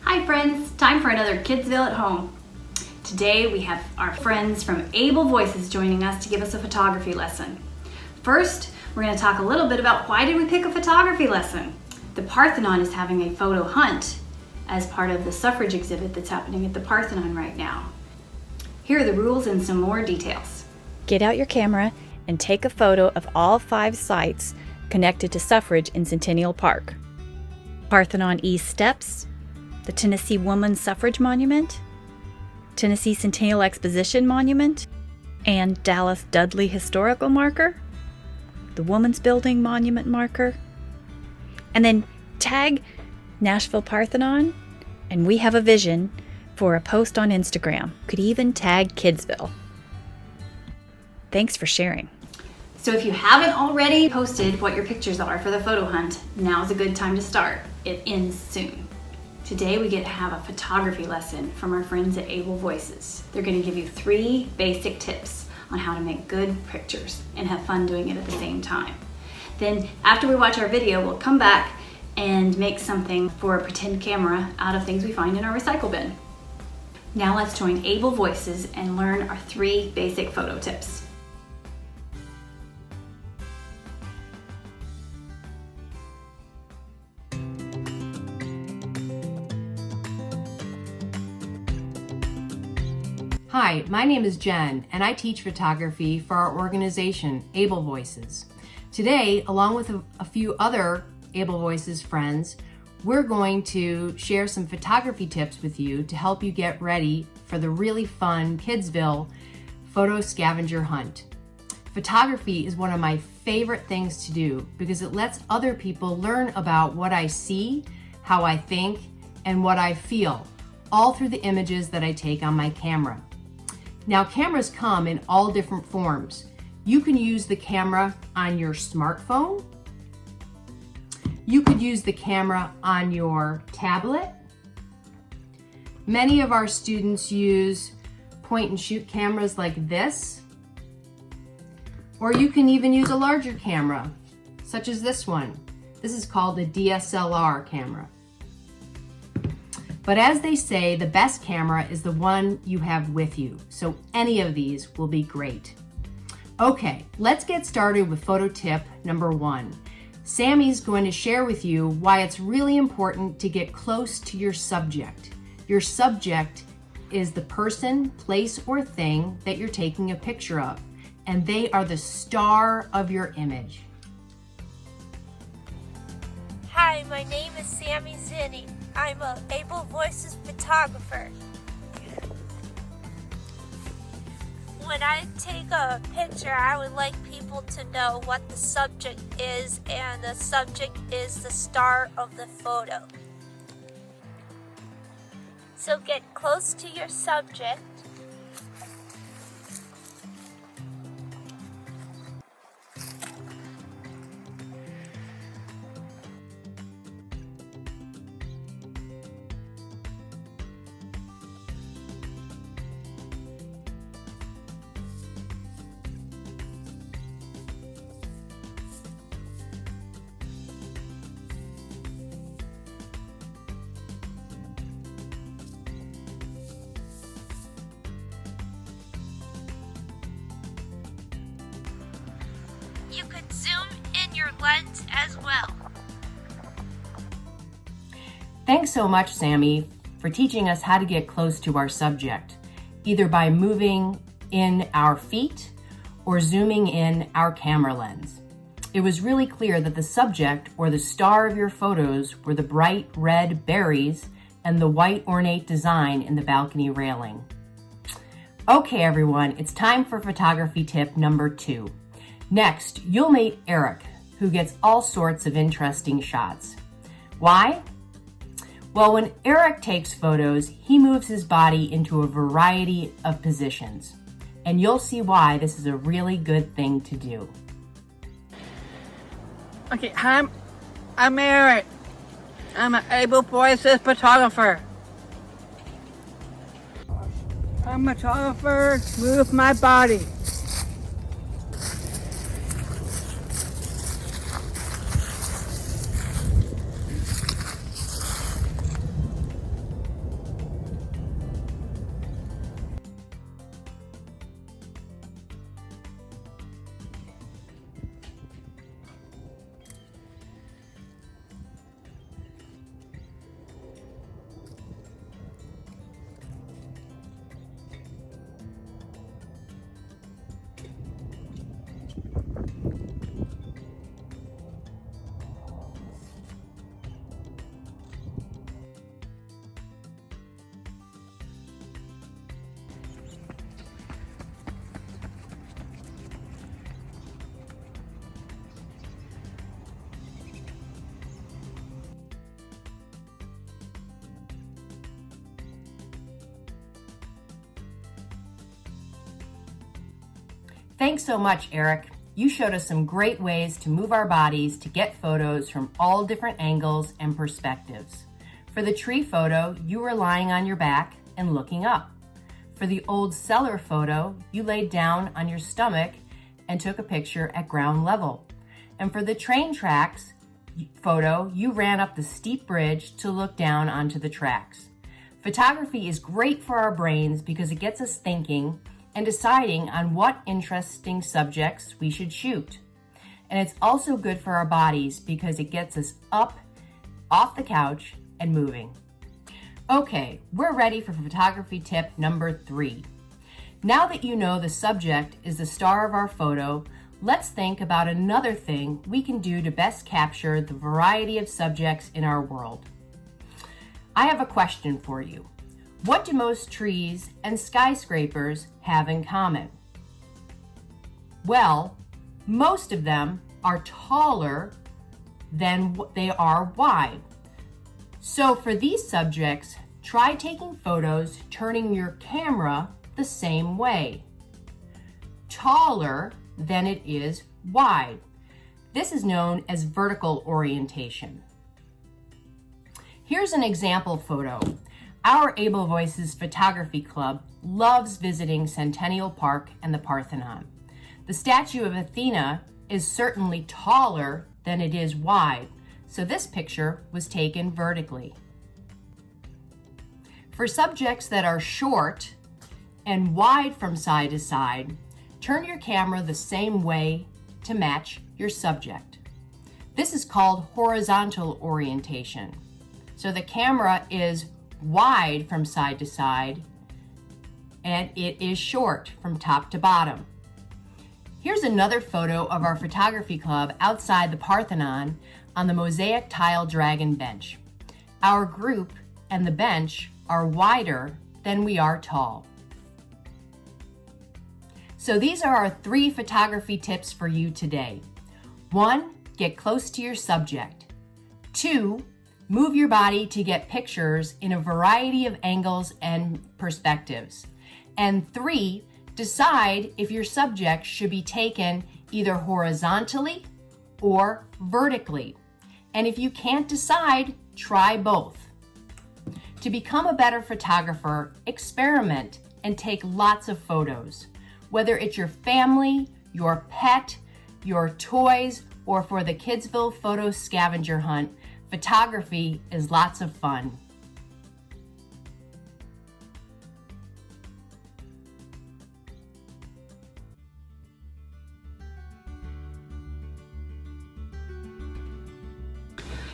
Hi friends, time for another Kidsville at Home. Today we have our friends from AbleVoices joining us to give us a photography lesson. First, we're going to talk a little bit about why did we pick a photography lesson. The Parthenon is having a photo hunt as part of the suffrage exhibit that's happening at the Parthenon right now. Here are the rules and some more details. Get out your camera and take a photo of all 5 sites connected to suffrage in Centennial Park. Parthenon East Steps, the Tennessee Women's Suffrage Monument, Tennessee Centennial Exposition Monument, and Dallas Dudley Historical Marker, the Women's Building Monument Marker, and then tag Nashville Parthenon, and we have a vision for a post on Instagram. Could even tag Kidsville. Thanks for sharing. So if you haven't already posted what your pictures are for the photo hunt, now's a good time to start. It ends soon. Today we get to have a photography lesson from our friends at AbleVoices. They're going to give you 3 basic tips on how to make good pictures and have fun doing it at the same time. Then after we watch our video, we'll come back and make something for a pretend camera out of things we find in our recycle bin. Now let's join AbleVoices and learn our 3 basic photo tips. Hi, my name is Jen, and I teach photography for our organization, AbleVoices. Today, along with a few other AbleVoices friends, we're going to share some photography tips with you to help you get ready for the really fun Kidsville photo scavenger hunt. Photography is one of my favorite things to do because it lets other people learn about what I see, how I think, and what I feel, all through the images that I take on my camera. Now, cameras come in all different forms. You can use the camera on your smartphone. You could use the camera on your tablet. Many of our students use point and shoot cameras like this. Or you can even use a larger camera, such as this one. This is called a DSLR camera. But as they say, the best camera is the one you have with you, so any of these will be great. Okay, let's get started with photo tip number 1. Sammy's going to share with you why it's really important to get close to your subject. Your subject is the person, place, or thing that you're taking a picture of, and they are the star of your image. Hi, my name is Sammy Zinni. I'm an AbleVoices photographer. When I take a picture, I would like people to know what the subject is, and the subject is the star of the photo. So get close to your subject. You could zoom in your lens as well. Thanks so much, Sammy, for teaching us how to get close to our subject, either by moving in our feet or zooming in our camera lens. It was really clear that the subject or the star of your photos were the bright red berries and the white ornate design in the balcony railing. Okay, everyone, it's time for photography tip number 2. Next, you'll meet Eric, who gets all sorts of interesting shots. Why? Well, when Eric takes photos, he moves his body into a variety of positions, and you'll see why this is a really good thing to do. Okay, I'm Eric. I'm an AbleVoices photographer. I'm a photographer, move my body. Thanks so much, Eric. You showed us some great ways to move our bodies to get photos from all different angles and perspectives. For the tree photo, you were lying on your back and looking up. For the old cellar photo, you laid down on your stomach and took a picture at ground level. And for the train tracks photo, you ran up the steep bridge to look down onto the tracks. Photography is great for our brains because it gets us thinking and deciding on what interesting subjects we should shoot. And it's also good for our bodies because it gets us up off the couch and moving. Okay, we're ready for photography tip number 3. Now that you know the subject is the star of our photo, let's think about another thing we can do to best capture the variety of subjects in our world. I have a question for you. What do most trees and skyscrapers have in common? Well, most of them are taller than they are wide. So for these subjects, try taking photos turning your camera the same way. Taller than it is wide. This is known as vertical orientation. Here's an example photo. Our AbleVoices Photography Club loves visiting Centennial Park and the Parthenon. The statue of Athena is certainly taller than it is wide, so this picture was taken vertically. For subjects that are short and wide from side to side, turn your camera the same way to match your subject. This is called horizontal orientation. So the camera is wide from side to side and it is short from top to bottom. Here's another photo of our photography club outside the Parthenon on the mosaic tile dragon bench. Our group and the bench are wider than we are tall. So these are our 3 photography tips for you today. 1, get close to your subject. 2, move your body to get pictures in a variety of angles and perspectives. And 3, decide if your subject should be taken either horizontally or vertically. And if you can't decide, try both. To become a better photographer, experiment and take lots of photos. Whether it's your family, your pet, your toys, or for the Kidsville photo scavenger hunt, photography is lots of fun.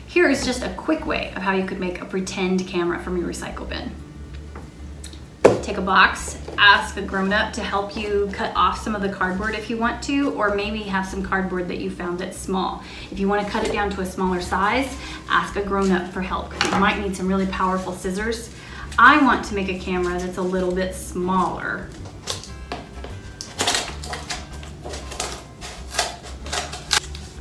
Here is just a quick way of how you could make a pretend camera from your recycle bin. Take a box, ask a grown-up to help you cut off some of the cardboard if you want to, or maybe have some cardboard that you found that's small. If you want to cut it down to a smaller size, ask a grown-up for help. You might need some really powerful scissors. I want to make a camera that's a little bit smaller.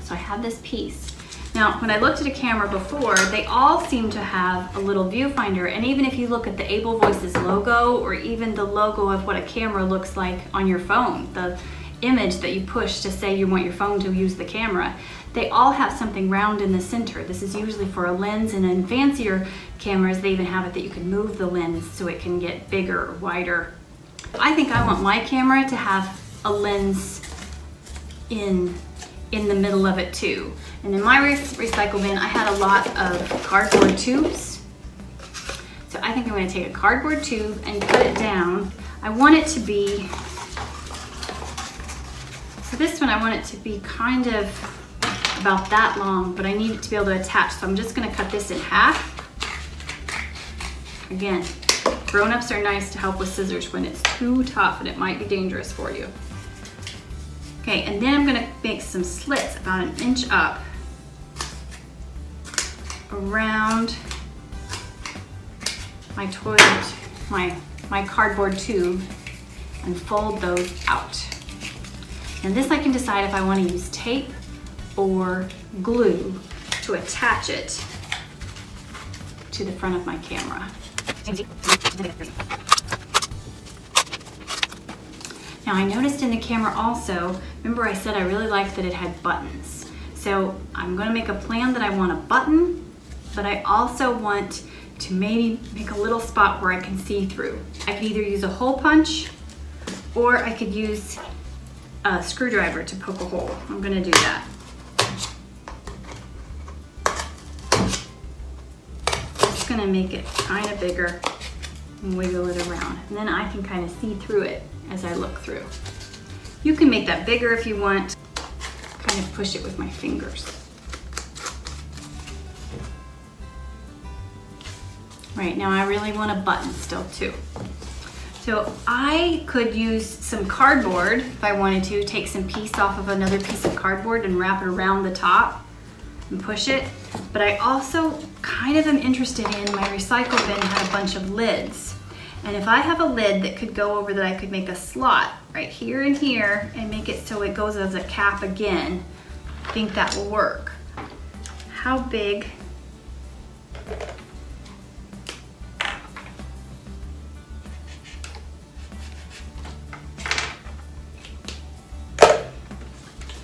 So I have this piece. Now, when I looked at a camera before, they all seem to have a little viewfinder, and even if you look at the AbleVoices logo or even the logo of what a camera looks like on your phone, the image that you push to say you want your phone to use the camera, they all have something round in the center. This is usually for a lens, and in fancier cameras, they even have it that you can move the lens so it can get bigger or wider. I think I want my camera to have a lens in the middle of it too. And in my recycle bin, I had a lot of cardboard tubes. So I think I'm going to take a cardboard tube and cut it down. I want it to be, so this one I want it to be kind of about that long, but I need it to be able to attach. So I'm just going to cut this in half. Again, grown-ups are nice to help with scissors when it's too tough and it might be dangerous for you. Okay, and then I'm gonna make some slits about 1 inch up around my toilet, my cardboard tube, and fold those out. And this I can decide if I want to use tape or glue to attach it to the front of my camera. Now I noticed in the camera also, remember I said I really liked that it had buttons. So I'm gonna make a plan that I want a button, but I also want to maybe make a little spot where I can see through. I could either use a hole punch or I could use a screwdriver to poke a hole. I'm gonna do that. Just gonna make it kind of bigger and wiggle it around. And then I can kind of see through it as I look through. You can make that bigger if you want. Kind of push it with my fingers. Right, now I really want a button still too. So I could use some cardboard if I wanted to, take some piece off of another piece of cardboard and wrap it around the top and push it. But I also kind of am interested in, my recycle bin had a bunch of lids. And if I have a lid that could go over that, I could make a slot right here and here and make it so it goes as a cap again. I think that will work. How big?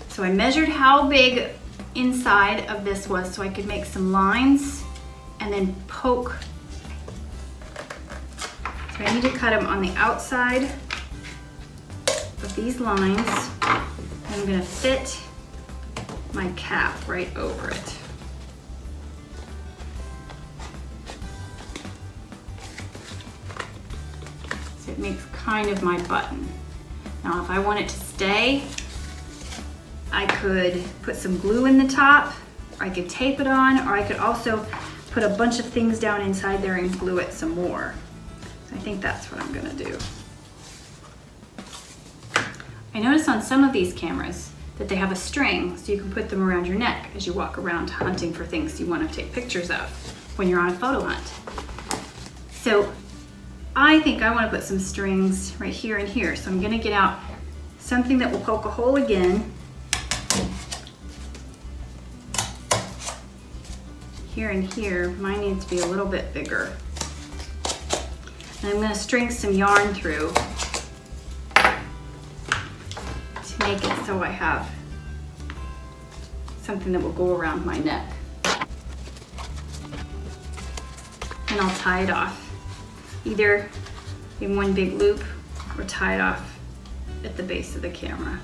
So I measured how big inside of this was so I could make some lines and then poke. So I need to cut them on the outside of these lines. I'm gonna fit my cap right over it. So it makes kind of my button. Now if I want it to stay, I could put some glue in the top, or I could tape it on, or I could also put a bunch of things down inside there and glue it some more. So I think that's what I'm gonna do. I noticed on some of these cameras that they have a string so you can put them around your neck as you walk around hunting for things you want to take pictures of when you're on a photo hunt. So I think I want to put some strings right here and here. So I'm gonna get out something that will poke a hole again. Here and here, mine needs to be a little bit bigger. And I'm going to string some yarn through to make it so I have something that will go around my neck. And I'll tie it off, either in one big loop or tie it off at the base of the camera.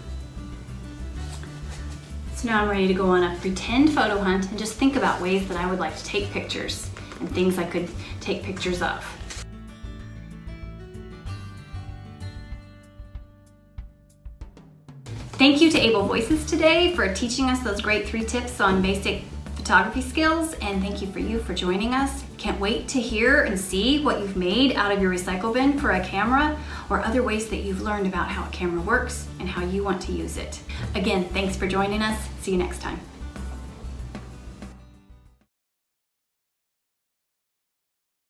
So now I'm ready to go on a pretend photo hunt and just think about ways that I would like to take pictures and things I could take pictures of. Thank you to AbleVoices today for teaching us those great 3 tips on basic photography skills, and thank you for joining us. Can't wait to hear and see what you've made out of your recycle bin for a camera, or other ways that you've learned about how a camera works and how you want to use it. Again, thanks for joining us. See you next time.